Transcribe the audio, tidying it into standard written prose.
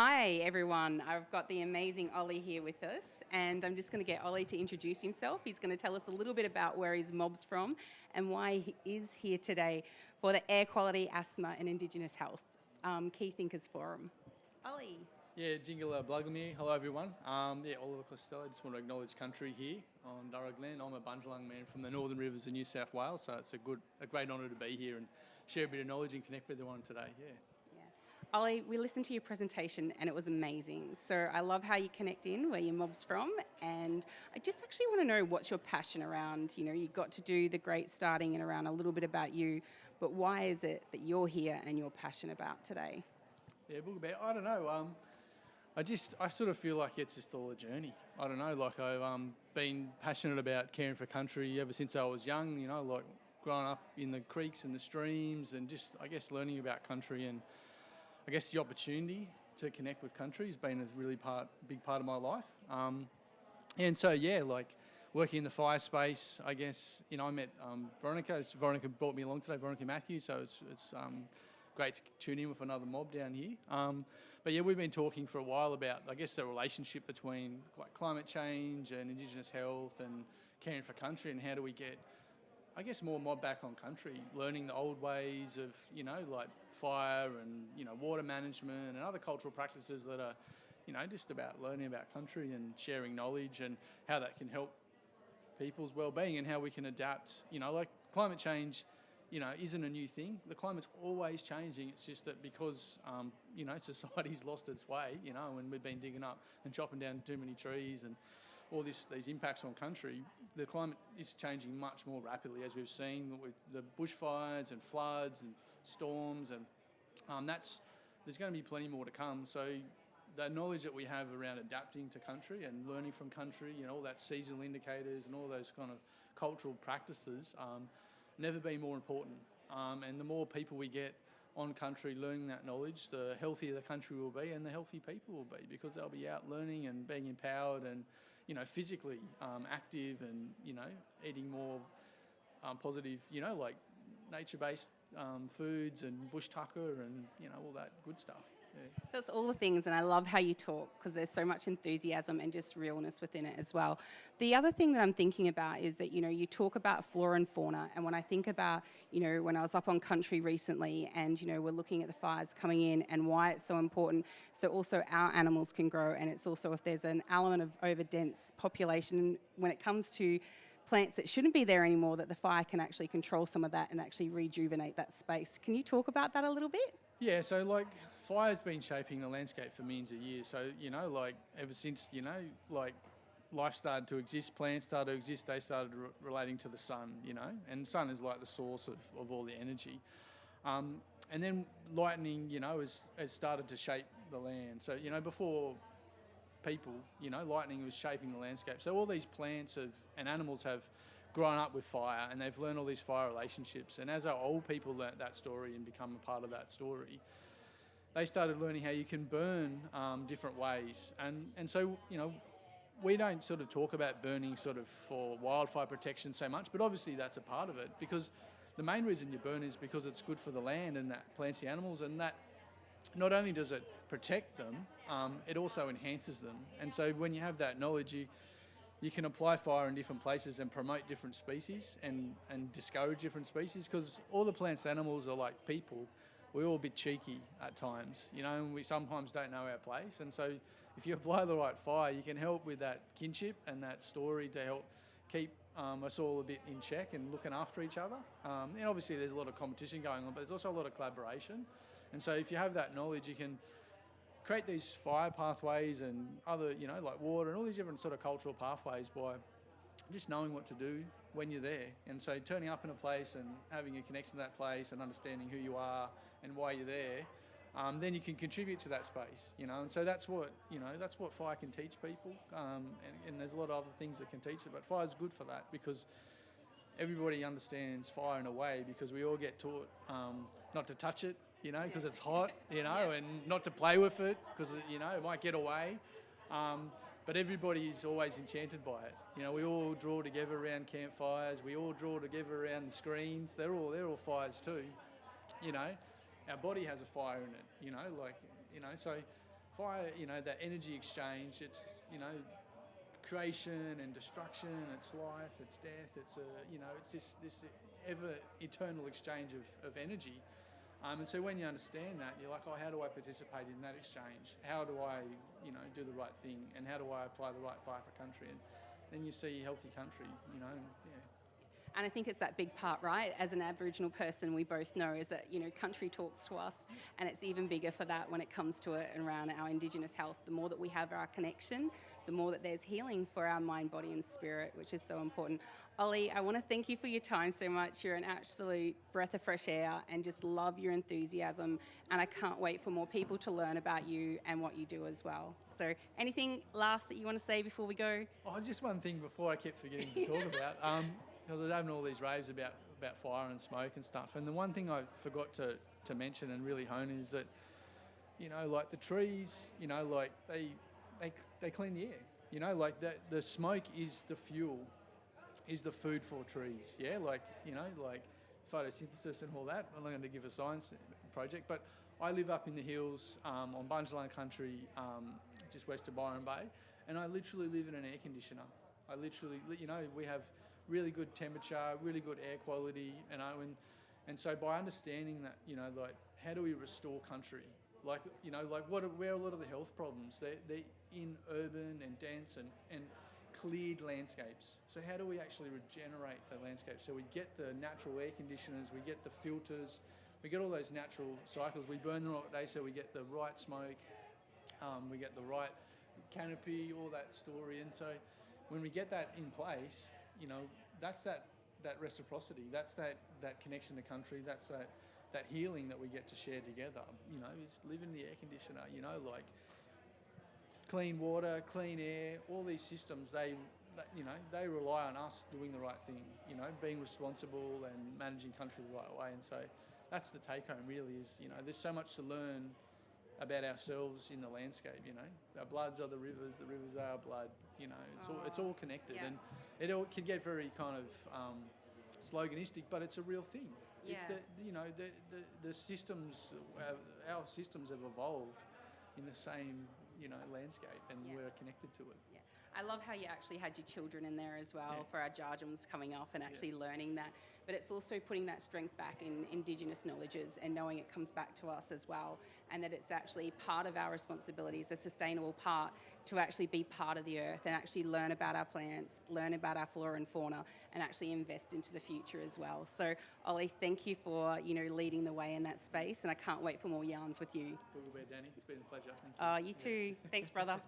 Hi everyone, I've got the amazing Ollie here with us and I'm just going to get Ollie to introduce himself. He's going to tell us a little bit about where his mob's from and why he is here today for the Air Quality, Asthma and Indigenous Health Key Thinkers Forum. Ollie. Yeah, Jingala Bluglamere. Hello everyone. Oliver Costello. I just want to acknowledge country here on Durra Glen. I'm a Bundjalung man from the Northern Rivers of New South Wales, so it's a great honour to be here and share a bit of knowledge and connect with everyone today. Ollie, we listened to your presentation and it was amazing. So I love how you connect in where your mob's from, and I just actually want to know what's your passion around. You know, you got to do the great starting and around a little bit about you, but why is it that you're here and you're passionate about today? Yeah, I don't know. I sort of feel like it's just all a journey. I don't know, like I've been passionate about caring for country ever since I was young, you know, like growing up in the creeks and the streams and just, I guess, learning about country, and I guess the opportunity to connect with country has been a really big part of my life. And so, like working in the fire space, I guess, you know, I met Veronica. Veronica brought me along today, Veronica Matthews, so it's great to tune in with another mob down here. But yeah, we've been talking for a while about, I guess, the relationship between like climate change and Indigenous health and caring for country, and how do we get, I guess, more mob back on country, learning the old ways of, you know, like fire and, you know, water management and other cultural practices that are, you know, just about learning about country and sharing knowledge and how that can help people's well-being and how we can adapt. You know, like climate change, you know, isn't a new thing. The climate's always changing. It's just that because, you know, society's lost its way, you know, and we've been digging up and chopping down too many trees and all these impacts on country, the climate is changing much more rapidly, as we've seen with the bushfires and floods and storms, and there's going to be plenty more to come. So the knowledge that we have around adapting to country and learning from country, you know, all that seasonal indicators and all those kind of cultural practices, never been more important. And the more people we get on country learning that knowledge, the healthier the country will be and the healthy people will be, because they'll be out learning and being empowered and, you know, physically active and, you know, eating more positive, you know, like nature-based foods and bush tucker and, you know, all that good stuff. Yeah. So it's all the things, and I love how you talk because there's so much enthusiasm and just realness within it as well. The other thing that I'm thinking about is that, you know, you talk about flora and fauna, and when I think about, you know, when I was up on country recently and, you know, we're looking at the fires coming in and why it's so important, so also our animals can grow, and it's also if there's an element of overdense population when it comes to plants that shouldn't be there anymore, that the fire can actually control some of that and actually rejuvenate that space. Can you talk about that a little bit? Yeah, so like fire's been shaping the landscape for millions of years. So, you know, like ever since, you know, like life started to exist, plants started to exist, they started relating to the sun, you know, and the sun is like the source of all the energy. And then lightning, you know, has started to shape the land. So, you know, before people, you know, lightning was shaping the landscape. So all these plants and animals have grown up with fire, and they've learned all these fire relationships. And as our old people learnt that story and become a part of that story, they started learning how you can burn different ways. And so, you know, we don't sort of talk about burning sort of for wildfire protection so much, but obviously that's a part of it, because the main reason you burn is because it's good for the land and that plants the animals, and that not only does it protect them, it also enhances them. And so when you have that knowledge, you can apply fire in different places and promote different species and discourage different species, because all the plants and animals are like people. We're all a bit cheeky at times, you know, and we sometimes don't know our place. And so if you apply the right fire, you can help with that kinship and that story to help keep us all a bit in check and looking after each other. And obviously there's a lot of competition going on, but there's also a lot of collaboration. And so if you have that knowledge, you can create these fire pathways and other, you know, like water and all these different sort of cultural pathways by just knowing what to do when you're there. And so turning up in a place and having a connection to that place and understanding who you are and why you're there, then you can contribute to that space, you know. And so that's what, you know, that's what fire can teach people. And there's a lot of other things that can teach it, but fire's good for that, because everybody understands fire in a way, because we all get taught not to touch it, you know, because it's hot, you know, and not to play with it because, you know, it might get away. But everybody is always enchanted by it. You know, we all draw together around campfires. We all draw together around the screens. They're all fires too. You know, our body has a fire in it, you know, like, you know, so fire, you know, that energy exchange, it's, you know, creation and destruction, it's life, it's death, it's it's this ever eternal exchange of energy. And so when you understand that, you're like, oh, how do I participate in that exchange? How do I, you know, do the right thing? And how do I apply the right fire for country? And then you see a healthy country, you know, yeah. And I think it's that big part, right? As an Aboriginal person, we both know is that, you know, country talks to us, and it's even bigger for that when it comes to it around our Indigenous health. The more that we have our connection, the more that there's healing for our mind, body and spirit, which is so important. Ollie, I want to thank you for your time so much. You're an absolute breath of fresh air and just love your enthusiasm. And I can't wait for more people to learn about you and what you do as well. So anything last that you want to say before we go? Oh, just one thing before I kept forgetting to talk about. Because I was having all these raves about fire and smoke and stuff. And the one thing I forgot to mention and really hone is that, you know, like the trees, you know, like they clean the air. You know, like the smoke is the fuel, is the food for trees. Yeah, like, you know, like photosynthesis and all that. I'm not going to give a science project, but I live up in the hills on Bungeland country, just west of Byron Bay, and I literally live in an air conditioner. I literally, you know, we have really good temperature, really good air quality, you know, and so by understanding that, you know, like how do we restore country? Like, you know, like where are a lot of the health problems? They're in urban and dense and cleared landscapes. So how do we actually regenerate the landscape? So we get the natural air conditioners, we get the filters, we get all those natural cycles. We burn them all day, so we get the right smoke, we get the right canopy, all that story. And so when we get that in place, you know, that's that reciprocity, that's that connection to country, that's that healing that we get to share together. You know, is live in the air conditioner, you know, like clean water, clean air, all these systems, they rely on us doing the right thing, you know, being responsible and managing country the right way. And so that's the take home really is, you know, there's so much to learn about ourselves in the landscape, you know. Our bloods are the rivers are our blood, you know. It's all connected, yeah. And it all can get very kind of sloganistic, but it's a real thing. Yeah. It's the systems, our systems have evolved in the same, you know, landscape, and yeah. We're connected to it. Yeah. I love how you actually had your children in there as well, yeah. For our Jajums coming up and actually learning that. But it's also putting that strength back in Indigenous knowledges and knowing it comes back to us as well, and that it's actually part of our responsibilities, a sustainable part, to actually be part of the earth and actually learn about our plants, learn about our flora and fauna, and actually invest into the future as well. So, Ollie, thank you for, you know, leading the way in that space, and I can't wait for more yarns with you. Danni. It's been a pleasure. Thank you. You too. Thanks, brother.